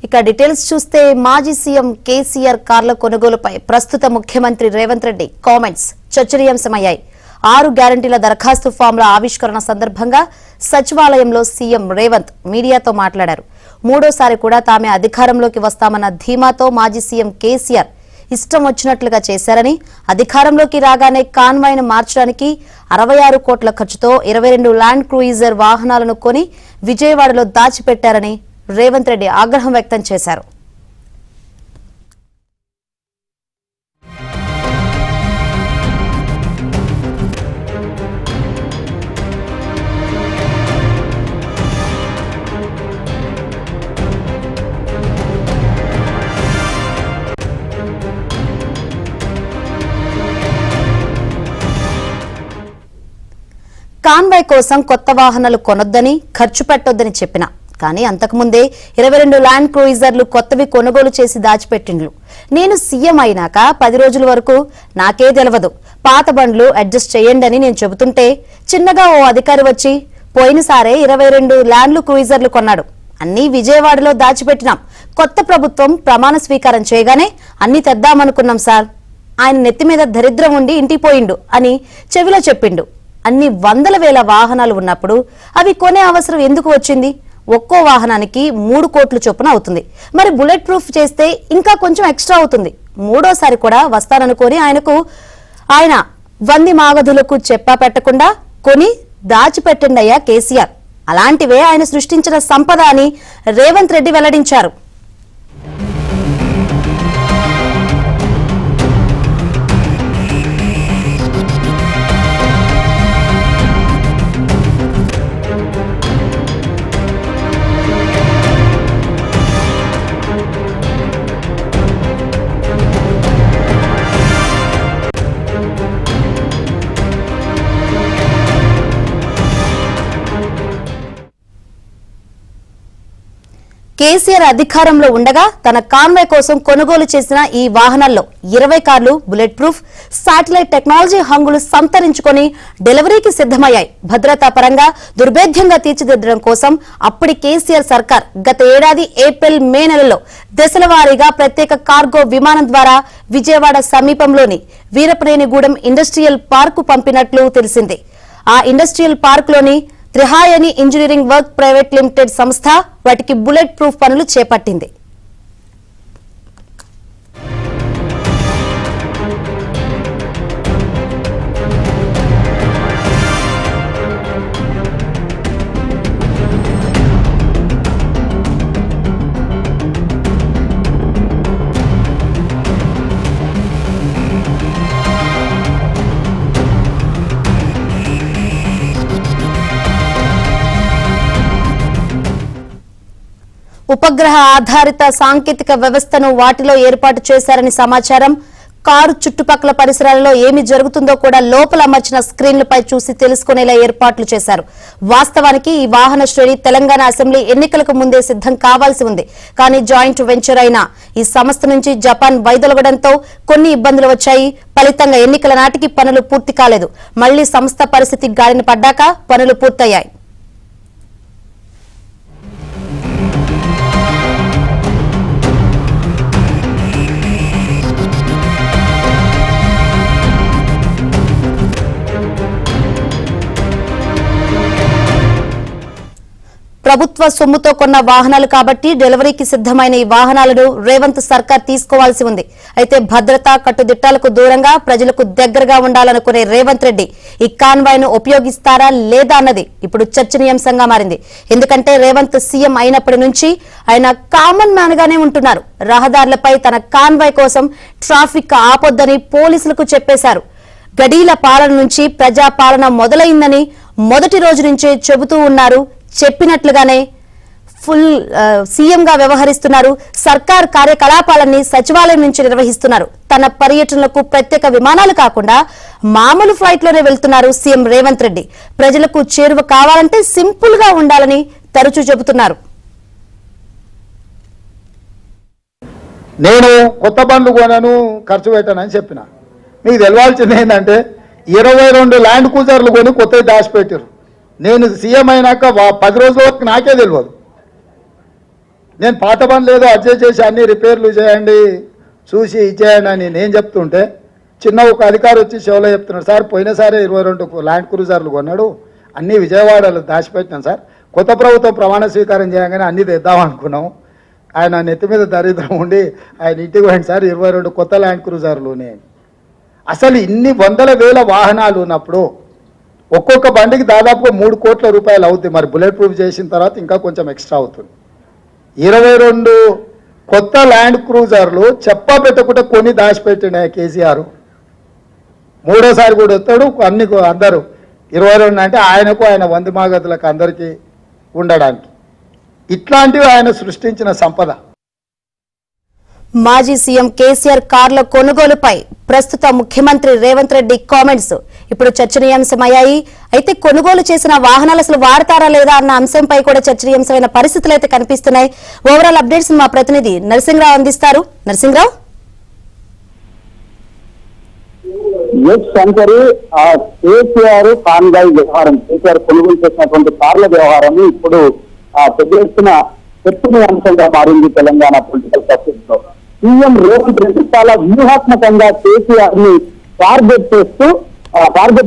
ఇక డీటెయిల్స్ చూస్తే మాజీ సీఎం కేసీఆర్ కార్ల కొనుగోలుపై ప్రస్తుత ముఖ్యమంత్రి రేవంత్ రెడ్డి కామెంట్స్ చర్చనీయాంశమయ్యాయి. 6 గ్యారంటీల దరఖాస్తు ఫామ్ల ఆవిష్కరణ సందర్భంగా సచివాలయంలో సీఎం రేవంత్ మీడియాతో మాట్లాడారు. మూడోసారి కూడా తామే అధికారంలోకి వస్తామన్న ధీమాతో మాజీ సీఎం కేసీఆర్ ఇష్టం వచ్చినట్లుగా చేశారని, అధికారంలోకి రాగానే కాన్వాయ్ను మార్చడానికి 66 కోట్ల ఖర్చుతో 22 ల్యాండ్ క్రూయిజర్ వాహనాలను కొని విజయవాడలో దాచిపెట్టారని రేవంత్ రెడ్డి ఆగ్రహం వ్యక్తం చేశారు. కాన్వాయ్ కోసం కొత్త వాహనాలు కొనొద్దని, ఖర్చు పెట్టొద్దని చెప్పిన కానీ అంతకుముందే 22 ల్యాండ్ క్రూయిజర్లు కొత్తవి కొనుగోలు చేసి దాచిపెట్టిండ్లు. నేను సీఎం అయినాక 10 రోజుల వరకు నాకే తెలియదు, పాత బండ్లు అడ్జస్ట్ చేయండి అని నేను చెబుతుంటే చిన్నగా ఓ అధికారి వచ్చి పోయినసారే 22 ల్యాండ్ క్రూయిజర్లు కొన్నాడు, అన్నీ విజయవాడలో దాచిపెట్టినాం, కొత్త ప్రభుత్వం ప్రమాణ స్వీకారం చేయగానే అన్ని తెద్దామనుకున్నాం సార్, ఆయన నెత్తి మీద దరిద్రం ఉండి ఇంటికి పోయిండు అని చెవిలో చెప్పిండు. అన్ని వందల వేల వాహనాలు ఉన్నప్పుడు అవి కొనే అవసరం ఎందుకు వచ్చింది? ఒక్కో వాహనానికి 3 కోట్ల చొప్పున అవుతుంది. మరి బుల్లెట్ ప్రూఫ్ చేస్తే ఇంకా కొంచెం ఎక్స్ట్రా అవుతుంది. మూడోసారి కూడా వస్తాననుకొని ఆయన వంది మాగధులకు చెప్పా పెట్టకుండా కొని దాచిపెట్టండి అయ్యా కేసీఆర్, అలాంటివే ఆయన సృష్టించిన సంపద అని రేవంత్ రెడ్డి వెల్లడించారు. కేసీఆర్ అధికారంలో ఉండగా తన కాన్వాయ్ కోసం కొనుగోలు చేసిన ఈ వాహనాల్లో 20 కార్లు బుల్లెట్ ప్రూఫ్, శాటిలైట్ టెక్నాలజీ హంగులు సంతరించుకొని డెలివరీకి సిద్ధమయ్యాయి. భద్రతా పరంగా దుర్భేద్యంగా తీర్చిదిద్దడం కోసం అప్పటి కేసీఆర్ సర్కార్ గత ఏడాది ఏప్రిల్, మే నెలలో దశల వారీగా ప్రత్యేక కార్గో విమానం ద్వారా విజయవాడ సమీపంలోని వీరపనేనిగూడెం ఇండస్ట్రియల్ పార్కు పంపినట్లు తెలిసింది. ఆ ఇండస్ట్రియల్ పార్కులోని త్రిహాయని ఇంజనీరింగ్ వర్క్ ప్రైవేట్ లిమిటెడ్ సంస్థ వాటికి బుల్లెట్ ప్రూఫ్ పనులు చేపట్టింది. ఉపగ్రహ ఆధారిత సాంకేతిక వ్యవస్థను వాటిలో ఏర్పాటు చేశారని సమాచారం. కారు చుట్టుపక్కల పరిసరాలలో ఏమి జరుగుతుందో కూడా లోపల అమర్చిన స్క్రీన్లపై చూసి తెలుసుకునేలా ఏర్పాట్లు చేశారు. వాస్తవానికి ఈ వాహన శ్రేణి తెలంగాణ అసెంబ్లీ ఎన్నికలకు ముందే సిద్ధం కావాల్సి ఉంది. కానీ జాయింట్ వెంచర్ అయిన ఈ సంస్థ నుంచి జపాన్ వైదొలగడంతో కొన్ని ఇబ్బందులు వచ్చాయి. ఫలితంగా ఎన్నికల నాటికి పనులు పూర్తి కాలేదు. మళ్లీ సంస్థ పరిస్థితి గాడిన పడ్డాక పనులు పూర్తయ్యాయి. ప్రభుత్వ సొమ్ముతో కొన్న వాహనాలు కాబట్టి డెలివరీకి సిద్ధమైన ఈ వాహనాలను రేవంత్ సర్కార్ తీసుకోవాల్సి ఉంది. అయితే భద్రత కట్టుదిట్టాలకు దూరంగా ప్రజలకు దగ్గరగా ఉండాలనుకునే రేవంత్ రెడ్డి ఈ కాన్వాయ్ను ఉపయోగిస్తారా లేదా అన్నది ఇప్పుడు చర్చనీయాంశంగా మారింది. ఎందుకంటే రేవంత్ సీఎం అయినప్పటి నుంచి ఆయన కామన్ మ్యాన్ గానే ఉంటున్నారు. రహదారులపై తన కాన్వాయ్ కోసం ట్రాఫిక్ ఆపొద్దని పోలీసులకు చెప్పేశారు. గడీల పాలన నుంచి ప్రజాపాలన మొదలైందని మొదటి రోజు నుంచే చెబుతూ ఉన్నారు. చెప్పినట్లుగానే ఫుల్ సీఎంగా వ్యవహరిస్తున్నారు. సర్కార్ కార్యకలాపాలన్నీ సచివాలయం నుంచి నిర్వహిస్తున్నారు. తన పర్యటనలకు ప్రత్యేక విమానాలు కాకుండా మామూలు ఫ్లైట్ లోనే వెళ్తున్నారు సీఎం రేవంత్ రెడ్డి. ప్రజలకు చేరువ కావాలంటే సింపుల్ గా ఉండాలని తరచూ చెబుతున్నారు. నేను కొత్త బండ్లు కొనను, ఖర్చు పెట్టానని చెప్పిన. మీకు తెలవాల్సింది ఏంటంటే 22 ల్యాండ్ క్రూజర్లు కొని కొత్తవి దాచిపెట్టారు. నేను సీఎం అయినాక 10 రోజుల వరకు నాకే తెలియదు. నేను పాత బండ్లు ఏదో అడ్జస్ట్ చేసి అన్ని రిపేర్లు చేయండి చూసి ఇచ్చేయండి అని నేను చెప్తుంటే చిన్న ఒక అధికారి వచ్చి షోలో చెప్తున్నాడు, సార్ పోయినసారి 22 ల్యాండ్ క్రూజర్లు కొన్నాడు, అన్నీ విజయవాడలో దాచిపెట్టినాం సార్, కొత్త ప్రభుత్వం ప్రమాణ స్వీకారం చేయగానే అన్నీ తెద్దాం అనుకున్నాం. ఆయన నెత్తి మీద దరిద్రం ఉండి ఆయన ఇంటికి పోయింది సార్ 22 కొత్త ల్యాండ్ క్రూజర్లునే. అసలు ఇన్ని వందల వేల వాహనాలు ఉన్నప్పుడు ఒక్కొక్క బండికి దాదాపుగా 3 కోట్ల రూపాయలు అవుతుంది. మరి బుల్లెట్ ప్రూఫ్ చేసిన తర్వాత ఇంకా కొంచెం ఎక్స్ట్రా అవుతుంది. 22 కొత్త ల్యాండ్ క్రూజర్లు చెప్పా పెట్టకుండా కొని దాచిపెట్టిన కేసీఆర్ మూడోసారి కూడా వస్తాడు. అన్ని అందరూ 22 అంటే ఆయనకు ఆయన వంది మాగతులకు అందరికీ ఉండడానికి. ఇట్లాంటివి ఆయన సృష్టించిన సంపద. మాజీ సీఎం కేసీఆర్ కార్ల కొనుగోలుపై ప్రస్తుత ముఖ్యమంత్రి రేవంత్ రెడ్డి కామెంట్స్ ఇప్పుడు చర్చనీయాంశమయ్యాయి. అయితే కొనుగోలు చేసిన వాహనాలు అసలు వాడతారా లేదా అన్న అంశంపై కూడా చర్చనీయాంశమైన పరిస్థితులు అయితే కనిపిస్తున్నాయి. ఓవరాల్ అప్డేట్స్ మా ప్రతినిధి నరసింహరావు అందిస్తారు. నరసింహరావు. శంకరి, కేసీఆర్ కాన్వాయ్ వ్యవహారం, కేసీఆర్ కొనుగోలు చేసినటువంటి కార్ల వ్యవహారం ఇప్పుడు పెద్ద ఎత్తున చర్చనీయాంశంగా మారింది తెలంగాణ పొలిటికల్ సర్క్యూట్ లో. సీఎం రేవంత్ రెడ్డి చాలా వ్యూహాత్మకంగా కేసీఆర్ ని టార్గెట్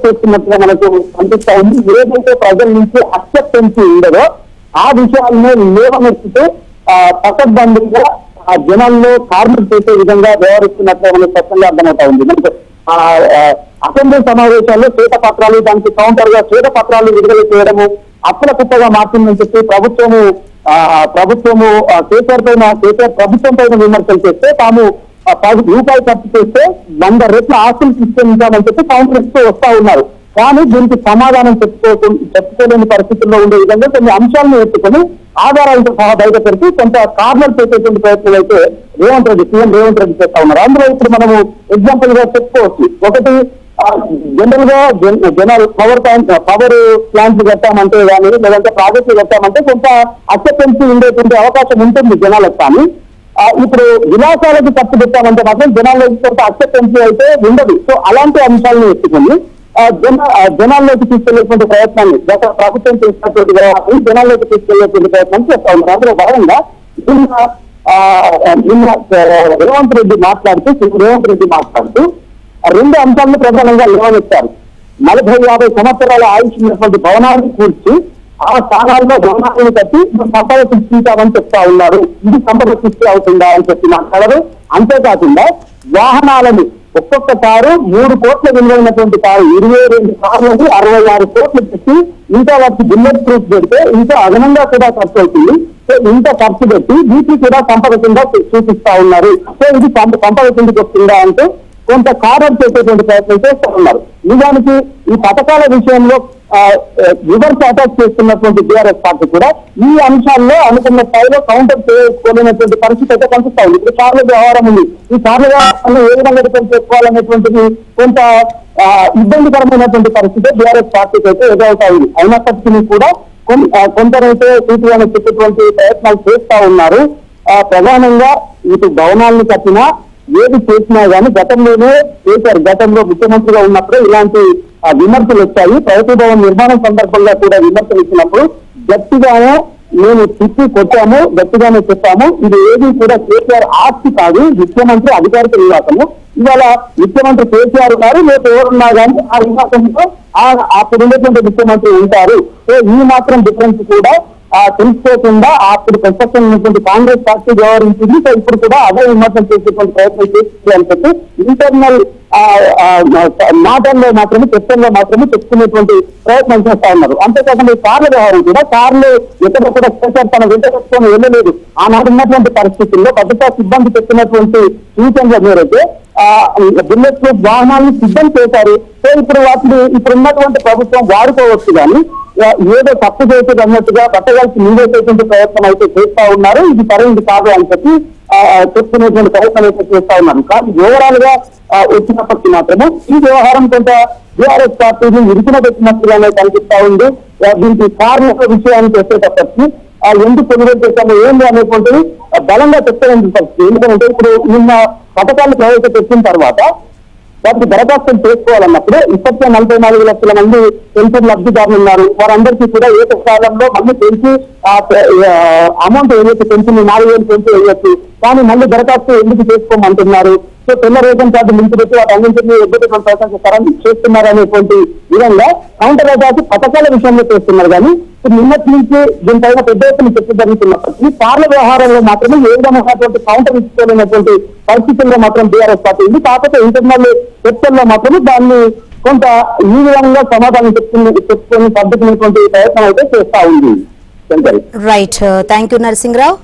చేస్తున్నట్టుగా మనకు కనిపిస్తా ఉంది. ఏదైతే ప్రజల నుంచి అక్సెప్టెన్సీ ఉండదో ఆ విషయాలను లేవనెత్తుతూ పకడ్బందీగా ఆ జనాల్లో కార్మికులు చేసే విధంగా వ్యవహరిస్తున్నట్టుగా మనకు స్పష్టంగా అర్థమవుతా ఉంది. మనకు అసెంబ్లీ సమావేశాల్లో శ్వేతపత్రాలు, దానికి కౌంటర్ గా శ్వేతపత్రాలు విడుదల చేయడము అప్పుల కుప్పగా మార్చిందని చెప్పి ప్రభుత్వము కేసీఆర్ ప్రభుత్వం పైన విమర్శలు చేస్తే తాము రూపాయి ఖర్చు చేస్తే 100 రెట్ల ఆస్తులు తీసుకెళ్తామని చెప్పి కాంగ్రెస్ తో వస్తా ఉన్నారు. కానీ దీనికి సమాధానం చెప్పుకోలేని పరిస్థితుల్లో ఉండే విధంగా కొన్ని అంశాలను ఎత్తుకొని ఆధారాలతో సహా బయటపెట్టి కొంత కార్నర్ చేసేటువంటి ప్రయత్నం అయితే సీఎం రేవంత్ రెడ్డి చేస్తా ఉన్నారు. అందులో ఇప్పుడు మనము ఎగ్జాంపుల్ గా చెప్పుకోవచ్చు. ఒకటి, జనరల్ గా జనాలు పవర్ ప్లాంట్లు కట్టామంటే కానీ లేదంటే ప్రాజెక్టులు కట్టామంటే కొంత అక్సెప్టెన్సీ ఉండేటువంటి అవకాశం ఉంటుంది జనాలకు. కానీ ఇప్పుడు విలాసాలకు ఖర్చు పెట్టామంటే మాత్రం జనాల్లోకి కొంత అక్సెప్టెన్సీ అయితే ఉండదు. సో అలాంటి అంశాలను ఎత్తుకొని జనాల్లోకి తీసుకెళ్లేటువంటి ప్రయత్నాన్ని గత ప్రభుత్వం చేసినటువంటి వ్యవహారాన్ని జనాల్లోకి తీసుకెళ్లేటువంటి ప్రయత్నం చేస్తా ఉన్నారు. అందులో భాగంగా నిన్న రేవంత్ రెడ్డి మాట్లాడుతూ 2 అంశాలను ప్రధానంగా లేవనెత్తారు. 40-50 సంవత్సరాల ఆయుష్ ఉన్నటువంటి భవనాలను కూర్చి ఆ స్థానాల్లో భవనాలను కట్టి సంపద సృష్టించామని చెప్తా ఉన్నారు. ఇది సంపద సృష్టి అవుతుందా అని చెప్పి మాట్లాడారు. అంతేకాకుండా వాహనాలను ఒక్కొక్క కారు 3 కోట్ల విలువైనటువంటి కారు 22 కార్లని 66 కోట్లు పెట్టి ఇంకా వాటికి బుల్లెట్ ప్రూఫ్ పెడితే ఇంకా అదనంగా కూడా ఖర్చు అవుతుంది. సో ఇంత ఖర్చు పెట్టి వీటిని కూడా సంపద కింద చూపిస్తా ఉన్నారు. సో ఇది సంపద కిందకి వస్తుందా అంటే కొంత కార్నర్ చేసేటువంటి ప్రయత్నం చేస్తూ ఉన్నారు. నిజానికి ఈ పథకాల విషయంలో రివర్స్ అటాక్ చేస్తున్నటువంటి బీఆర్ఎస్ పార్టీ కూడా ఈ అంశాల్లో అనుకున్న స్థాయిలో కౌంటర్ చేసుకోలేనటువంటి పరిస్థితి అయితే కనిపిస్తా ఉంది. ఇప్పుడు కార్ల వ్యవహారం ఉంది. ఈ కార్ల వ్యవహారంలో ఏ విధంగా రిటర్న్ చేసుకోవాలనేటువంటిది కొంత ఇబ్బందికరమైనటువంటి పరిస్థితి బీఆర్ఎస్ పార్టీకి అయితే ఎదురవుతా ఉంది. అయినప్పటికీ కూడా కొందరైతే సూటిగానే చెప్పేటువంటి ప్రయత్నాలు చేస్తా ఉన్నారు. ప్రధానంగా ఇటు భవనాలను కట్టినా ఏది చేసినా కానీ గతంలో ముఖ్యమంత్రిగా ఉన్నప్పుడు ఇలాంటి విమర్శలు వచ్చాయి. ప్రగతి భవన్ నిర్మాణం సందర్భంగా కూడా విమర్శలు ఇచ్చినప్పుడు గట్టిగానే మేము తిప్పి కొట్టాము, గట్టిగానే చెప్పాము. ఇది ఏది కూడా కేసీఆర్ ఆస్తి కాదు, ముఖ్యమంత్రి అధికారిక నివాసము. ఇవాళ ముఖ్యమంత్రి కేసీఆర్ ఉన్నారు, రేపు ఎవరున్నా కానీ ఆ నివాసంలో అప్పుడు ఉండేటువంటి ముఖ్యమంత్రి ఉంటారు. సో ఈ మాత్రం డిఫరెన్స్ కూడా తెలుసుకోకుండా అప్పుడు కన్స్ట్రక్షన్ ఉన్నటువంటి కాంగ్రెస్ పార్టీ వ్యవహరించింది. సో ఇప్పుడు కూడా అదే విమర్శలు చేసేటువంటి ప్రయత్నం చేస్తుంది అని చెప్పి ఇంటర్నల్ మాటల్లో మాత్రమే చెప్పుకునేటువంటి ప్రయత్నం చేస్తా ఉన్నారు. అంతేకాకుండా ఈ కార్ల వ్యవహారం కూడా కార్లు ఎక్కడ కూడా కేసీఆర్ తన వెంట పెట్టుకొని వెళ్ళలేదు. ఆనాడు ఉన్నటువంటి పరిస్థితుల్లో భద్రతా సిబ్బంది చెప్పినటువంటి సూచనల మేరకు బుల్లెట్ ప్రూఫ్ వాహనాలను సిద్ధం చేశారు. సో ఇప్పుడు వాటిని ఇప్పుడు ఉన్నటువంటి ప్రభుత్వం వాడుకోవచ్చు కానీ ఏదో తప్పు చేసేది అన్నట్టుగా పట్టగలిసి నివేసేటువంటి ప్రయత్నం అయితే చేస్తా ఉన్నారు. ఇది సరైనది కాదు అని చెప్పి చెప్పుకునేటువంటి ప్రయత్నం అయితే చేస్తా ఉన్నారు. కానీ ఓవరాల్ గా వచ్చినప్పటికీ మాత్రమే ఈ వ్యవహారం కొంత బీఆర్ఎస్ పార్టీని ఇరికిన పెట్టినట్టుగానే కనిపిస్తా ఉంది. దీనికి కార్మిక విషయాన్ని చెప్పేటప్పటికీ ఎందుకు కొనుగోలు చేస్తామో ఏంటి అనేటువంటిది బలంగా చెప్తారని పరిస్థితి. ఎందుకంటే ఇప్పుడు నిన్న పథకాలు ప్రవేశపెట్టిన తర్వాత వాటికి దరఖాస్తులు చేసుకోవాలన్నప్పుడు ఇప్పటికే 44 లక్షల మంది పెన్షన్ లబ్ధిదారులు ఉన్నారు. వారందరికీ కూడా ఏకకాలంలో మళ్ళీ పెంచి అమౌంట్ ఏదైతే పెన్షన్ 4,000 పెంచి వేయొచ్చు. కానీ మళ్ళీ దరఖాస్తు ఎందుకు చేసుకోమంటున్నారు? సో తెల్ల రేషన్ కార్డు ముందు పెట్టి వాటి అన్నింటినీ చేస్తున్నారు అనేటువంటి విధంగా కౌంటర్ అటాక్ పథకాల విషయంలో చేస్తున్నారు. కానీ నిన్నటి నుంచి దీనిపైన పెద్ద ఎత్తున చర్చ జరుగుతున్నప్పటికీ పార్ల వ్యవహారంలో మాత్రమే ఏ విధమైనటువంటి కౌంటర్ ఇచ్చుకోలేనటువంటి పరిస్థితుల్లో మాత్రం బీఆర్ఎస్ పార్టీ ఉంది. కాకపోతే ఇంటర్నల్ చర్చల్లో మాత్రమే దాన్ని కొంత ఈ విధంగా సమాధానం చెప్పుకొని సర్దుకునేటువంటి ప్రయత్నం అయితే చేస్తా ఉంది. Right, thank you Narasimharao.